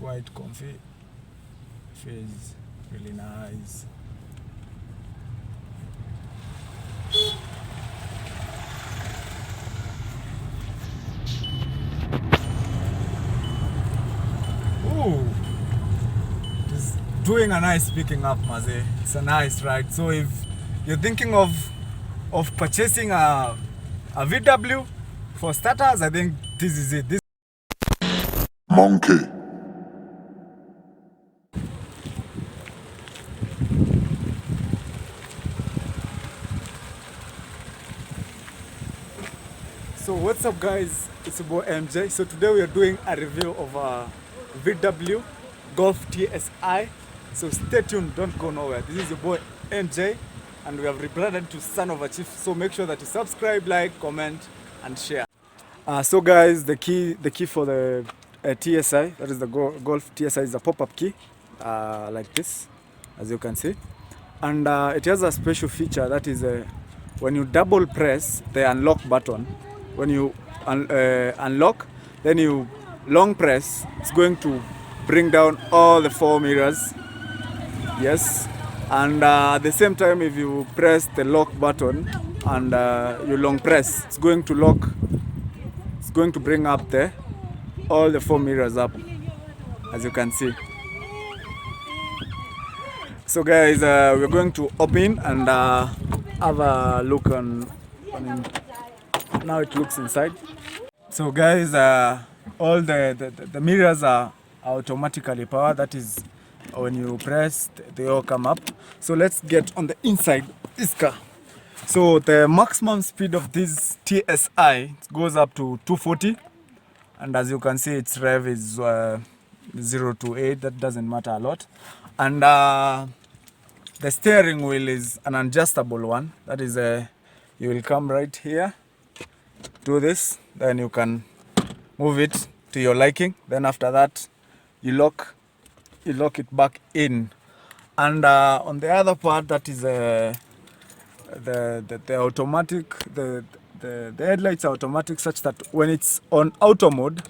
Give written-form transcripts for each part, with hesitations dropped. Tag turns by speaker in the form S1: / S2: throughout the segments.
S1: quite comfy. Feels really nice. Ooh, it is doing a nice picking up, Maze. It's a nice ride. So if you're thinking of purchasing a VW for starters, I think this is it. This
S2: Monkey.
S1: So what's up, guys? It's your boy MJ. So today we are doing a review of a VW Golf TSI. So stay tuned, don't go nowhere. This is your boy MJ, and we have rebranded to Son of a Chief. So make sure that you subscribe, like, comment, and share. So guys, the key for the TSI, that is the Golf TSI, is a pop-up key, like this, as you can see. And it has a special feature, that is when you double press the unlock button, when you unlock, then you long press, it's going to bring down all the 4 mirrors. Yes. And at the same time, if you press the lock button and you long press, it's going to lock. It's going to bring up all the 4 mirrors up, as you can see. So guys, we're going to open and have a look on now it looks inside. So guys, all the mirrors are automatically powered. That is, when you press, they all come up. So let's get on the inside this car. So the maximum speed of this TSI goes up to 240, and as you can see, its rev is 0 to 8. That doesn't matter a lot. And the steering wheel is an adjustable one. That is, you will come right here, do this, then you can move it to your liking. Then after that, you lock it back in. And on the other part, that is the automatic. The headlights are automatic, such that when it's on auto mode,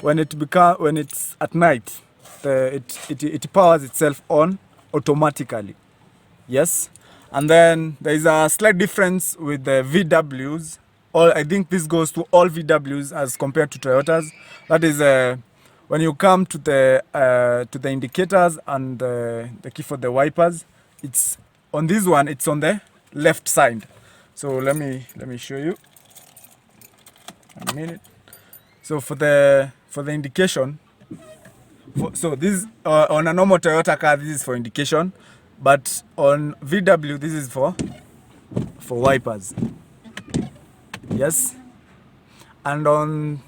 S1: when it's at night, it powers itself on automatically. Yes. And then there is a slight difference with the VWs. I think this goes to all VWs as compared to Toyotas. That is, when you come to the indicators and the key for the wipers, it's on this one. It's on the left side. So let me show you. A minute. So for the indication, so this on a normal Toyota car, this is for indication, but on VW, this is for wipers. Yes. And on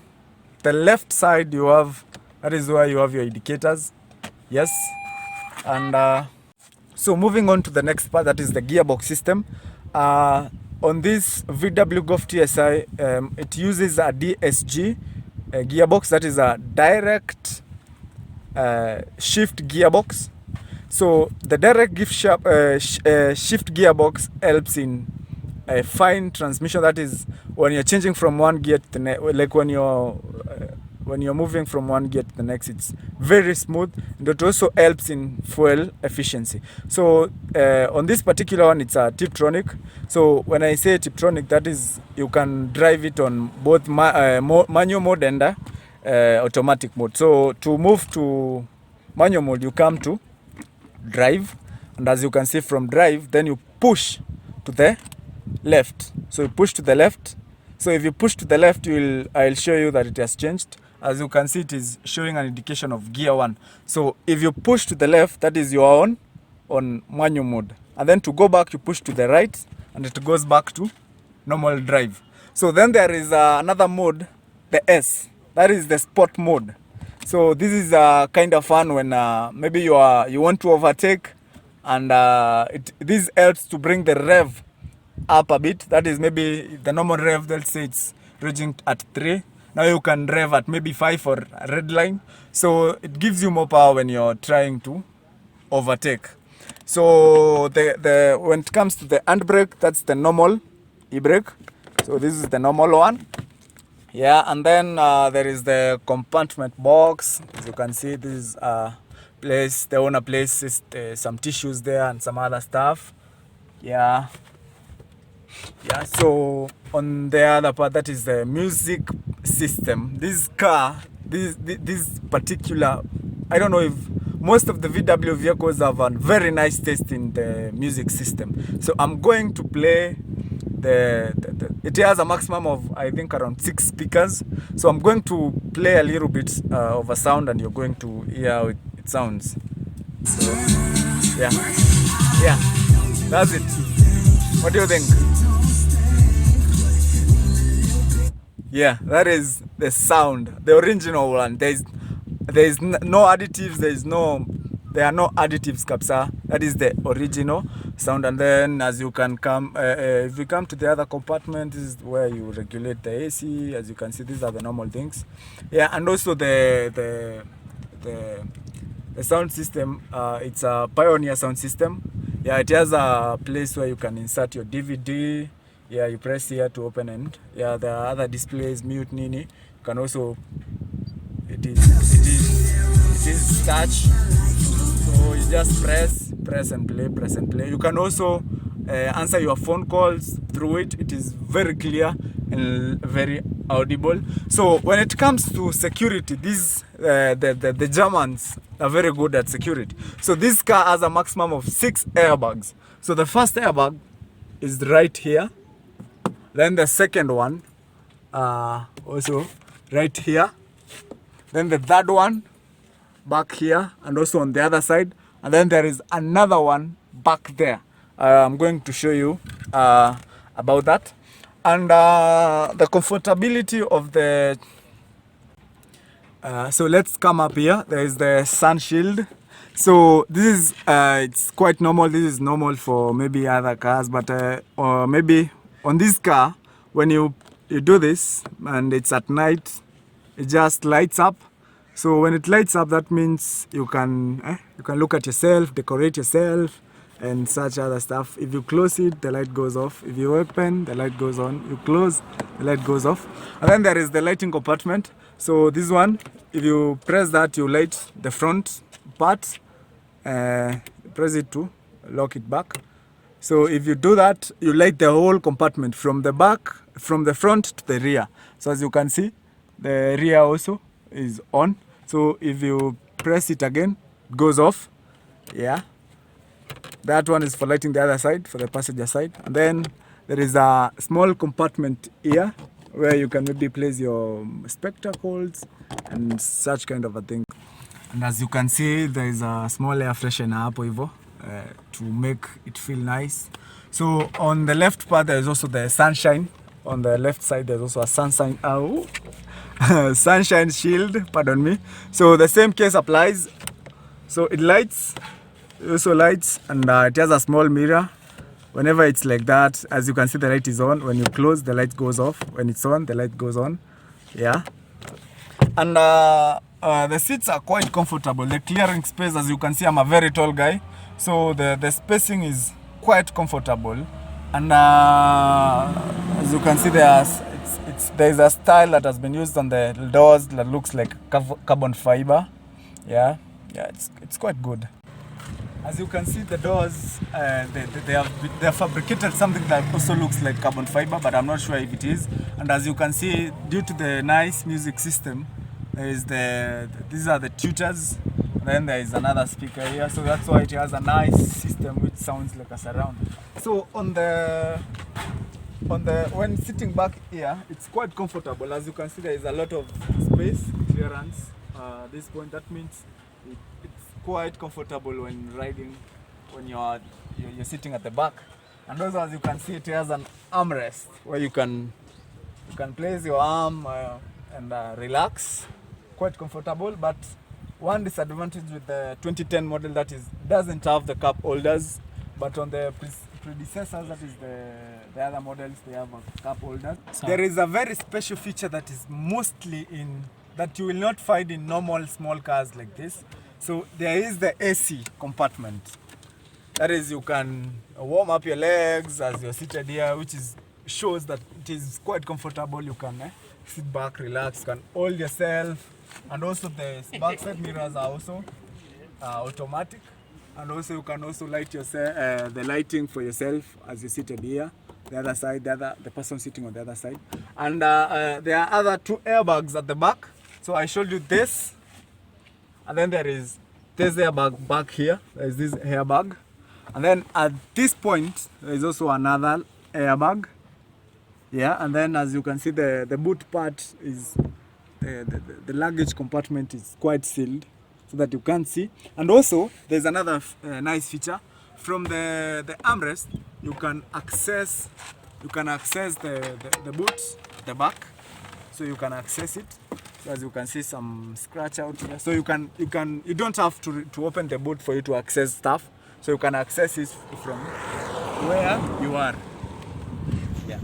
S1: the left side, that is where you have your indicators. Yes. And so moving on to the next part, that is the gearbox system. On this VW Golf TSI, it uses a DSG gearbox. That is a direct shift gearbox. So the direct shift gearbox helps in a fine transmission. That is, when you're changing from one gear to the next, like when you're moving from one gear to the next, it's very smooth, and it also helps in fuel efficiency. So on this particular one, it's a Tiptronic. So when I say Tiptronic, that is, you can drive it on both manual mode and automatic mode. So to move to manual mode, you come to drive, and as you can see from drive, then you push to the left. So you push to the left. So if you push to the left, I'll show you that it has changed. As you can see, it is showing an indication of gear 1. So if you push to the left, that is, you are on manual mode. And then to go back, you push to the right, and it goes back to normal drive. So then there is another mode, the S. That is the sport mode. So this is kind of fun when maybe you want to overtake, and this helps to bring the rev up a bit. That is, maybe the normal rev, let's say it's ranging at 3. Now you can rev at maybe 5 for a red line. So it gives you more power when you're trying to overtake. So when it comes to the handbrake, that's the normal e-brake. So this is the normal one. Yeah, and then there is the compartment box. As you can see, this is place, the owner places some tissues there and some other stuff. Yeah. Yeah, so on the other part, that is the music system. This car, this particular, I don't know if most of the VW vehicles have a very nice taste in the music system. So I'm going to play it has a maximum of, I think, around 6 speakers. So I'm going to play a little bit of a sound, and you're going to hear how it sounds. So, yeah, that's it. What do you think? Yeah, that is the sound, the original one. There is no additives. There are no additives, kapsa. That is the original sound. And then, as you can come, if you come to the other compartment, this is where you regulate the AC. As you can see, these are the normal things. Yeah, and also the sound system. It's a Pioneer sound system. Yeah, it has a place where you can insert your DVD. Yeah, you press here to open, and yeah, there are other displays, mute, nini. You can also, it is touch. So you just press and play. You can also answer your phone calls through it. It is very clear and very audible. So when it comes to security, the Germans are very good at security. So this car has a maximum of 6 airbags. So the first airbag is right here. Then the second one also right here. Then the third one back here, and also on the other side. And then there is another one back there. I'm going to show you about that. And the comfortability of the... so let's come up here. There is the sun shield. So this is, it's quite normal. This is normal for maybe other cars, but or maybe on this car, when you do this and it's at night, it just lights up. So when it lights up, that means you can look at yourself, decorate yourself, and such other stuff. If you close it, the light goes off. If you open, the light goes on. You close, the light goes off. And then there is the lighting compartment. So this one, if you press that, you light the front part. Press it to lock it back. So if you do that, you light the whole compartment from the back, from the front to the rear. So as you can see, the rear also is on. So if you press it again, it goes off. Yeah. That one is for lighting the other side, for the passenger side. And then there is a small compartment here where you can maybe place your spectacles and such kind of a thing. And as you can see, there is a small air freshener hapo hivyo to make it feel nice. So on the left part, there is also the sunshine. On the left side, there's also a sunshine sunshine shield, pardon me. So the same case applies. So it lights, it also lights, and it has a small mirror. Whenever it's like that, as you can see, the light is on. When you close, the light goes off. When it's on, the light goes on. Yeah. And the seats are quite comfortable. The clearing space, as you can see, I'm a very tall guy, so the spacing is quite comfortable. And as you can see, there's a style that has been used on the doors that looks like carbon fiber. Yeah, it's quite good. As you can see, the doors, they have fabricated something that also looks like carbon fiber, but I'm not sure if it is. And as you can see, due to the nice music system, there is these are the tutors. Then there is another speaker here, so that's why it has a nice system which sounds like a surround. So when sitting back here, it's quite comfortable. As you can see, there is a lot of space clearance. At this point, that means it's quite comfortable when riding, when you're sitting at the back. And also, as you can see, it has an armrest where you can place your arm and relax. Quite comfortable. But one disadvantage with the 2010 model that doesn't have the cup holders, but on the predecessors, that is the other models, they have a cup holder. So there is a very special feature that is mostly that you will not find in normal small cars like this. So there is the AC compartment. That is, you can warm up your legs as you're seated here, which shows that it is quite comfortable. You can sit back, relax, you can hold yourself. And also the backside mirrors are also automatic. And also you can also light yourself, the lighting for yourself as you seated here. The other side, the person sitting on the other side. And there are other 2 airbags at the back. So I showed you this. And then there is this airbag back here. There is this airbag. And then at this point, there is also another airbag. Yeah, and then as you can see, the boot part is, the luggage compartment is quite sealed so that you can't see. And also, there's another nice feature. From the armrest, you can access the boot, the back, so you can access it. So as you can see, some scratch out here. So you don't have to open the boot for you to access stuff. So you can access it from where you are. Yeah.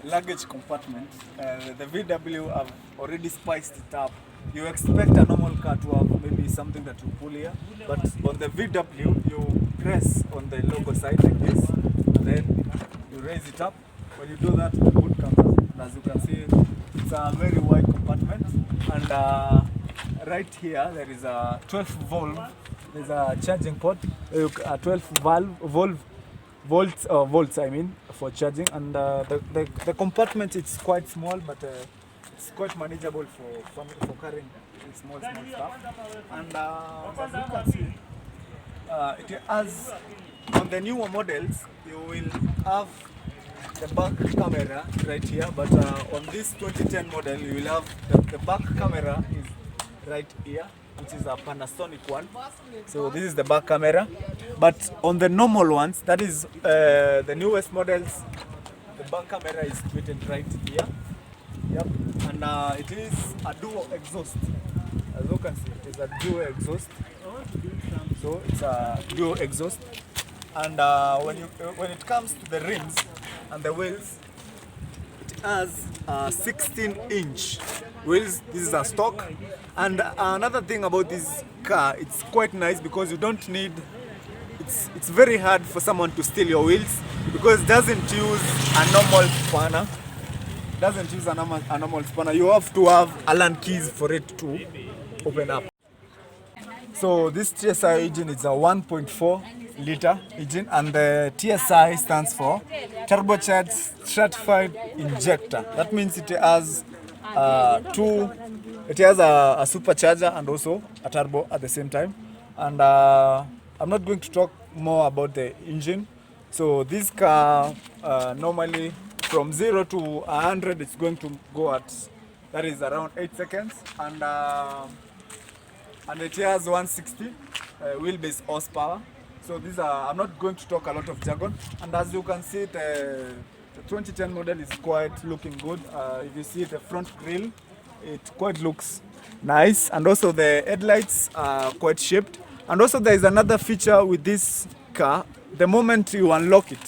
S1: Luggage compartment, the VW have already spiced it up. You expect a normal car to have maybe something that you pull here, but on the VW you press on the logo side like this, and then you raise it up. When you do that, the boot comes up. And as you can see, it's a very wide compartment, and right here there is a 12 volt. There's a charging port, a 12 volts I mean, for charging. And the compartment, it's quite small, but it's quite manageable for carrying small stuff. And as you can see, it has, on the newer models you will have the back camera right here, but on this 2010 model you will have the back camera is right here, which is a Panasonic one. So this is the back camera. But on the normal ones, that is the newest models, the back camera is fitted right here. Yep. And it is a dual exhaust. As you can see, it's a dual exhaust. So it's a dual exhaust. And when it comes to the rims and the wheels, it has 16-inch wheels. This is a stock. And another thing about this car, it's quite nice because you don't need, it's very hard for someone to steal your wheels because it doesn't use a normal spanner. It doesn't use a normal spanner. You have to have Allen keys for it to open up. So this TSI engine is a 1.4 liter engine, and the TSI stands for turbocharged stratified injector. That means it has it has a supercharger and also a turbo at the same time. And I'm not going to talk more about the engine. So this car normally from 0 to 100 it's going to go at, that is around 8 seconds, and it has 160 wheelbase horsepower. So these are, I'm not going to talk a lot of jargon. And as you can see, the 2010 model is quite looking good. If you see the front grille, it quite looks nice, and also the headlights are quite shaped. And also there is another feature with this car. The moment you unlock it,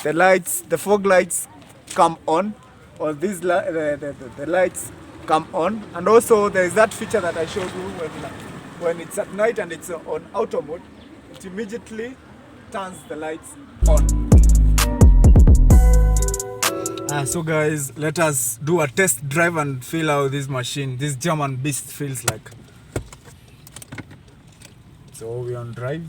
S1: the lights, the fog lights come on, or these the lights come on. And also there is that feature that I showed you when it's at night and it's on auto mode, it immediately turns the lights on. So guys, let us do a test drive and feel how this machine, this German beast, feels like. So we're on drive.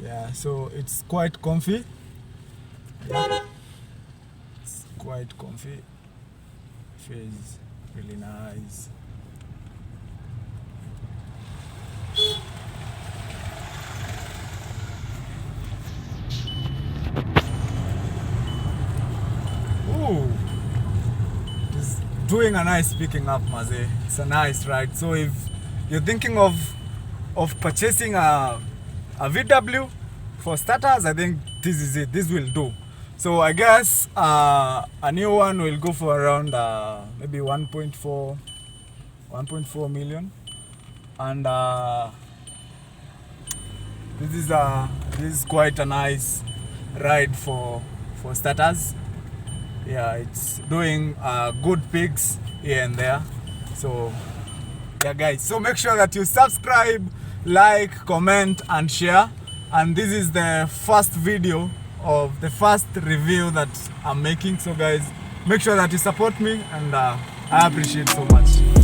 S1: Yeah, so it's quite comfy. Yeah. It's quite comfy. Feels really nice. Ooh, it's doing a nice picking up, Maze. It's a nice ride. So if you're thinking of purchasing a VW for starters, I think this is it. This will do. So I guess a new one will go for around maybe 1.4 million, and This is quite a nice ride for starters. Yeah, it's doing good pics here and there. So yeah guys, so make sure that you subscribe, like, comment and share. And this is the first video of the first review that I'm making. So guys, make sure that you support me, and I appreciate so much.